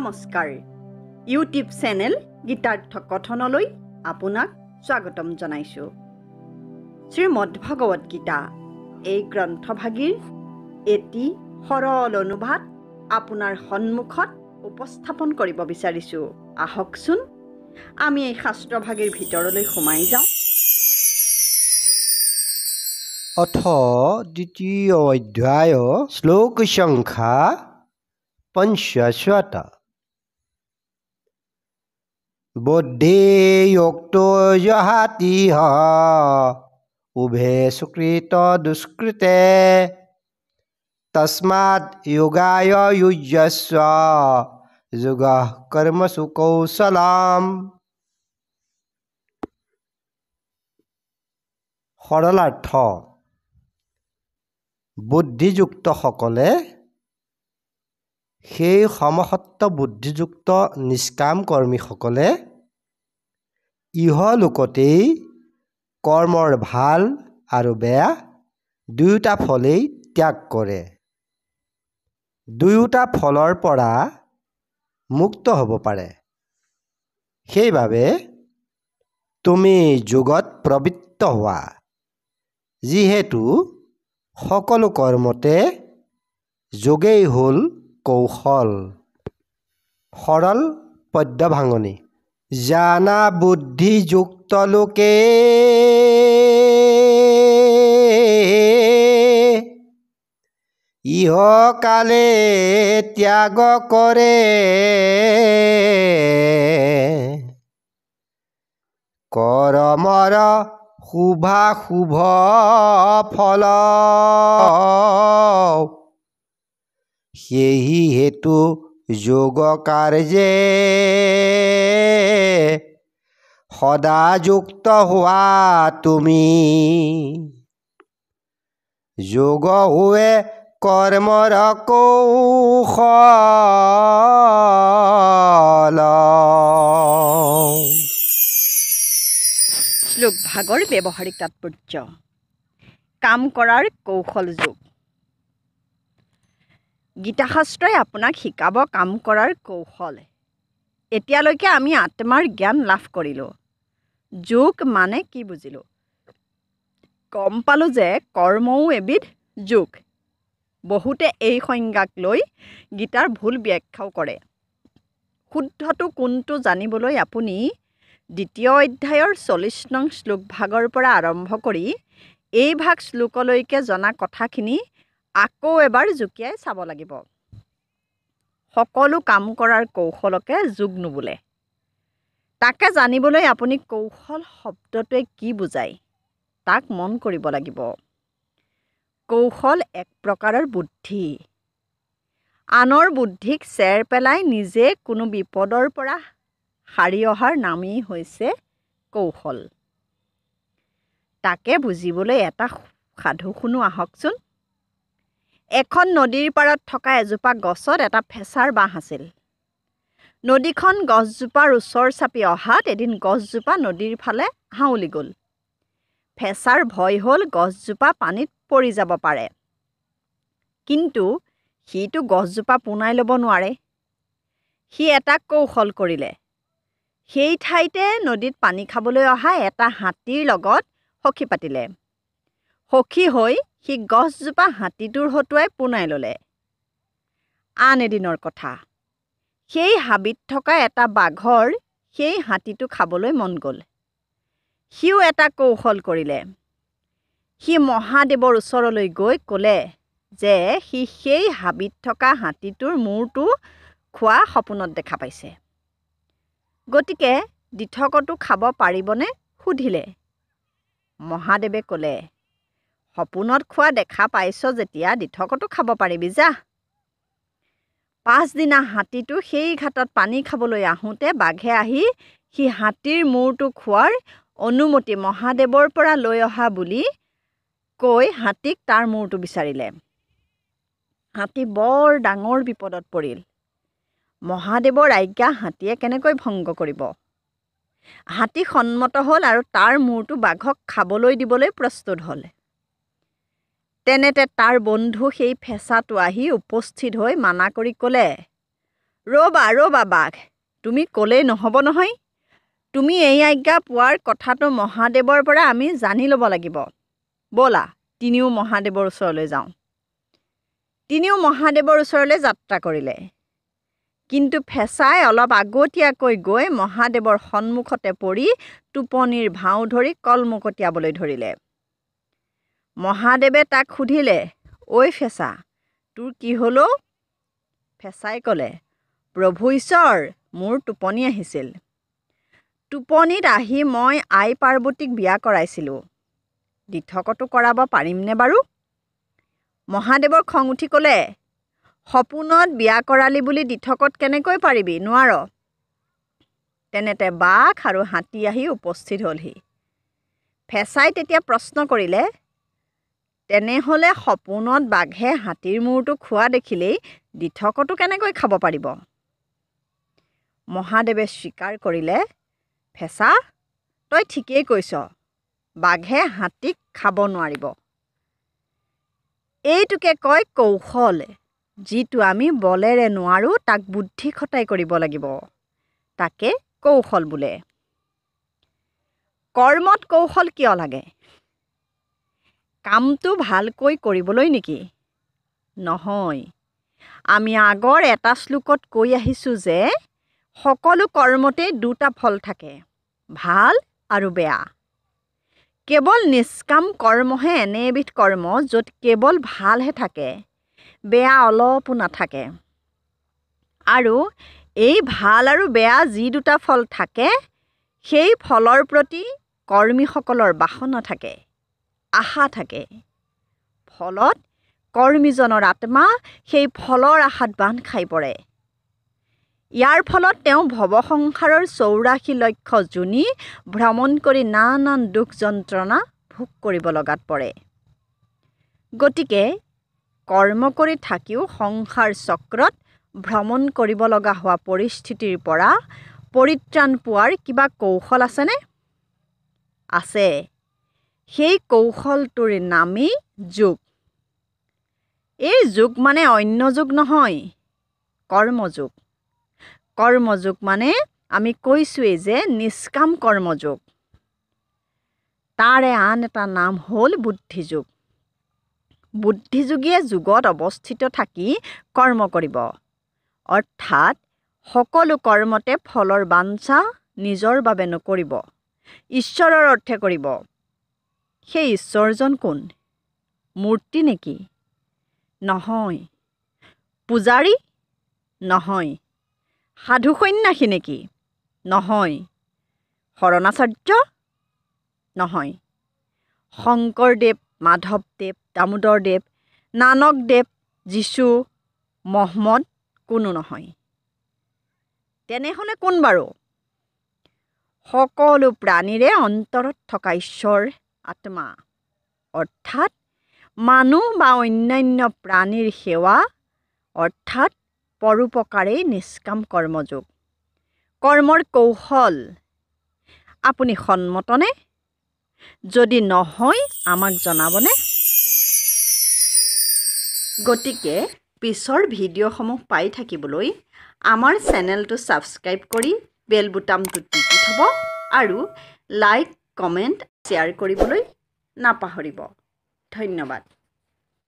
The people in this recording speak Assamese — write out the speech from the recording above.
নমস্কাৰ ইউটিউব চেনেল গীতাৰ্থ কথনলৈ আপোনাক স্বাগতম জনাইছোঁ। শ্ৰীমদ্ভাগৱত গীতা এই গ্ৰন্থভাগীৰ এটি সৰল অনুবাদ আপোনাৰ সন্মুখত উপস্থাপন কৰিব বিচাৰিছোঁ। আহকচোন আমি এই শাস্ত্ৰভাগীৰ ভিতৰলৈ সোমাই যাওঁ। অথ দ্বিতীয় অধ্যায় শ্লোক সংখ্যা ৫০ বুদ্ধি যুক্তো জহাতিহ উভে সুকৃত দুষ্কৃতে তস্মাৎ যোগায় যুজ্যস্ব যোগঃ কৰ্মসু কৌশলম। সৰলাৰ্থ বুদ্ধিযুক্তসকলে সেই সমসত্ব বুদ্ধিযুক্ত নিষ্কাম কৰ্মীসকলে ইহলোকতেই কৰ্মৰ ভাল আৰু বেয়া দুয়োটা ফলেই ত্যাগ কৰে, দুয়োটা ফলৰ পৰা মুক্ত হ'ব পাৰে। সেইবাবে তুমি যোগত প্ৰবৃত্ত হোৱা, যিহেতু সকলো কৰ্মতে যোগেই হ'ল কৌশল। সৰল পদ্য ভাঙনি। জানা বুদ্ধিযুক্ত লোকে ইহকালে ত্যাগ কৰে, কৰ্মৰ শুভাশুভ ফল সেহি হেতু যোগ কাৰ্যে সদা যুক্ত হোৱা তুমি। যোগ হোৱে কৰ্মৰ কৌশল। শ্লোক ভাগৰ ব্যৱহাৰিক তাৎপৰ্য। কাম কৰাৰ কৌশল যোগ। গীতাশাস্ত্ৰই আপোনাক শিকাব কাম কৰাৰ কৌশল। এতিয়ালৈকে আমি আত্মাৰ জ্ঞান লাভ কৰিলোঁ। যোগ মানে কি বুজিলোঁ? গম পালোঁ যে কৰ্মও এবিধ যোগ। বহুতে এই সংজ্ঞাক লৈ গীতাৰ ভুল ব্যাখ্যাও কৰে। শুদ্ধটো কোনটো জানিবলৈ আপুনি দ্বিতীয় অধ্যায়ৰ ৪০ নং শ্লোক ভাগৰ পৰা আৰম্ভ কৰি এই ভাগ শ্লোকলৈকে জনা কথাখিনি আকৌ এবাৰ জুকিয়াই চাব লাগিব। সকলো কাম কৰাৰ কৌশলকে যোগ নোবোলে। তাকে জানিবলৈ আপুনি কৌশল শব্দটোৱে কি বুজায় তাক মন কৰিব লাগিব। কৌশল এক প্ৰকাৰৰ বুদ্ধি। আনৰ বুদ্ধিক চেৰ পেলাই নিজে কোনো বিপদৰ পৰা সাৰি অহাৰ নামেই হৈছে কৌশল। তাকে বুজিবলৈ এটা সাধু শুনো আহকচোন। এখন নদীৰ পাৰত থকা এজোপা গছত এটা ফেঁচাৰ বাঁহ আছিল। নদীখন গছজোপাৰ ওচৰ চাপি অহাত এদিন গছজোপা নদীৰ ফালে হাউলি গ'ল। ফেঁচাৰ ভয় হ'ল গছজোপা পানীত পৰি যাব পাৰে। কিন্তু সিটো গছজোপা পোনাই ল'ব নোৱাৰে। সি এটা কৌশল কৰিলে। সেই ঠাইতে নদীত পানী খাবলৈ অহা এটা হাতীৰ লগত সখি পাতিলে। সখি হৈ সি গছজোপা হাতীটোৰ হতুৱাই পোনাই ল'লে। আন এদিনৰ কথা, সেই হাবিত থকা এটা বাঘৰ সেই হাতীটো খাবলৈ মন গ'ল। সিও এটা কৌশল কৰিলে। সি মহাদেৱৰ ওচৰলৈ গৈ ক'লে যে সি সেই হাবিত থকা হাতীটোৰ মূৰটো খোৱা সপোনত দেখা পাইছে। গতিকে দিঠকটো খাব পাৰিবনে সুধিলে। মহাদেৱে ক'লে, সপোনত খোৱা দেখা পাইছ যেতিয়া দিঠকতো খাব পাৰিবি যা। পাছদিনা হাতীটো সেই ঘাটত পানী খাবলৈ আহোঁতে বাঘে আহি সি হাতীৰ মূৰটো খোৱাৰ অনুমতি মহাদেৱৰ পৰা লৈ অহা বুলি কৈ হাতীক তাৰ মূৰটো বিচাৰিলে। হাতী বৰ ডাঙৰ বিপদত পৰিল। মহাদেৱৰ আজ্ঞা হাতীয়ে কেনেকৈ ভংগ কৰিব? হাতী সন্মত হ'ল আৰু তাৰ মূৰটো বাঘক খাবলৈ দিবলৈ প্ৰস্তুত হ'ল। তেনেতে তাৰ বন্ধু সেই ফেঁচাটো আহি উপস্থিত হৈ মানা কৰি ক'লে, ৰ'বা বাঘ, তুমি ক'লেই নহ'ব নহয়। তুমি এই আজ্ঞা পোৱাৰ কথাটো মহাদেৱৰ পৰা আমি জানি ল'ব লাগিব। ব'লা তিনিও মহাদেৱৰ ওচৰলৈ যাওঁ। তিনিও মহাদেৱৰ ওচৰলৈ যাত্ৰা কৰিলে। কিন্তু ফেঁচাই অলপ আগতীয়াকৈ গৈ মহাদেৱৰ সন্মুখতে পৰি টোপনিৰ ভাও ধৰি কলমকতিয়াবলৈ ধৰিলে। মহাদেৱে তাক সুধিলে, ঐ ফেঁচা, তোৰ কি হ'ল অ'? ফেঁচাই ক'লে, প্ৰভু ঈশ্বৰ, মোৰ টোপনি আহিছিল। টোপনিত আহি মই আই পাৰ্বতীক বিয়া কৰাইছিলোঁ। দিঠকতো কৰাব পাৰিমনে বাৰু? মহাদেৱৰ খং উঠি ক'লে, সপোনত বিয়া কৰালি বুলি দিঠকত কেনেকৈ পাৰিবি? নোৱাৰ। তেনেতে বাঘ আৰু হাতী আহি উপস্থিত হ'লহি। ফেঁচাই তেতিয়া প্ৰশ্ন কৰিলে, তেনেহ'লে সপোনত বাঘে হাতীৰ মূৰটো খোৱা দেখিলেই দিঠকতো কেনেকৈ খাব পাৰিব? মহাদেৱে স্বীকাৰ কৰিলে, ফেঁচা, তই ঠিকেই কৈছ, বাঘে হাতীক খাব নোৱাৰিব। এইটোকে কয় কৌশল। যিটো আমি বলেৰে নোৱাৰোঁ তাক বুদ্ধি খটাই কৰিব লাগিব। তাকে কৌশল বোলে। কৰ্মত কৌশল কিয় লাগে? কামটো ভালকৈ কৰিবলৈ নেকি? নহয়। আমি আগৰ এটা শ্লোকত কৈ আহিছোঁ যে সকলো কৰ্মতেই দুটা ফল থাকে, ভাল আৰু বেয়া। কেৱল নিষ্কাম কৰ্মহে এনে এবিধ কৰ্ম য'ত কেৱল ভালহে থাকে, বেয়া অলপো নাথাকে। আৰু এই ভাল আৰু বেয়া যি দুটা ফল থাকে, সেই ফলৰ প্ৰতি কৰ্মীসকলৰ বাসনা থাকে, আশা থাকে। ফলত কৰ্মীজনৰ আত্মা সেই ফলৰ আশাত বান্ধ খাই পৰে। ইয়াৰ ফলত তেওঁ ভৱসংসাৰৰ 84 লক্ষ যোনি ভ্ৰমণ কৰি নানান দুখ যন্ত্ৰণা ভোগ কৰিব লগাত পৰে। গতিকে কৰ্ম কৰি থাকিও সংসাৰ চক্ৰত ভ্ৰমণ কৰিব লগা হোৱা পৰিস্থিতিৰ পৰা পৰিত্ৰাণ পোৱাৰ কিবা কৌশল আছেনে? আছে। সেই কৌশলটোৰ নামেই যোগ। এই যোগ মানে অন্য যোগ নহয়, কৰ্মযোগ। কৰ্মযোগ মানে আমি কৈছোঁৱেই যে নিষ্কাম কৰ্মযোগ। তাৰে আন এটা নাম হ'ল বুদ্ধিযোগ। বুদ্ধিযোগীয়ে যোগত অৱস্থিত থাকি কৰ্ম কৰিব, অৰ্থাৎ সকলো কৰ্মতে ফলৰ বাঞ্ছা নিজৰ বাবে নকৰিব, ঈশ্বৰৰ অৰ্থে কৰিব। সেই ঈশ্বৰজন কোন? মূৰ্তি নেকি? নহয়। পূজাৰী? নহয়। সাধু সন্ন্যাসী নেকি? নহয়। শৰণাচাৰ্য? নহয়। শংকৰদেৱ, মাধৱদেৱ, দামোদৰদেৱ, নানকদেৱ, যীশু, মহম্মদ কোনো নহয়। তেনেহ'লে কোন বাৰু? সকলো প্ৰাণীৰে অন্তৰত থকা ঈশ্বৰ আত্মা, অৰ্থাৎ মানুহ বা অন্যান্য প্ৰাণীৰ সেৱা, অৰ্থাৎ পৰোপকাৰেই নিষ্কাম কৰ্মযোগ। কৰ্মৰ কৌশল আপুনি সন্মতনে? যদি নহয় আমাক জনাবনে? গতিকে পিছৰ ভিডিঅ'সমূহ পাই থাকিবলৈ আমাৰ চেনেলটো ছাবস্ক্ৰাইব কৰি বেল বুটামটো টিপি থ'ব আৰু লাইক, কমেণ্ট, শ্বেয়াৰ কৰিবলৈ নাপাহৰিব। ধন্যবাদ।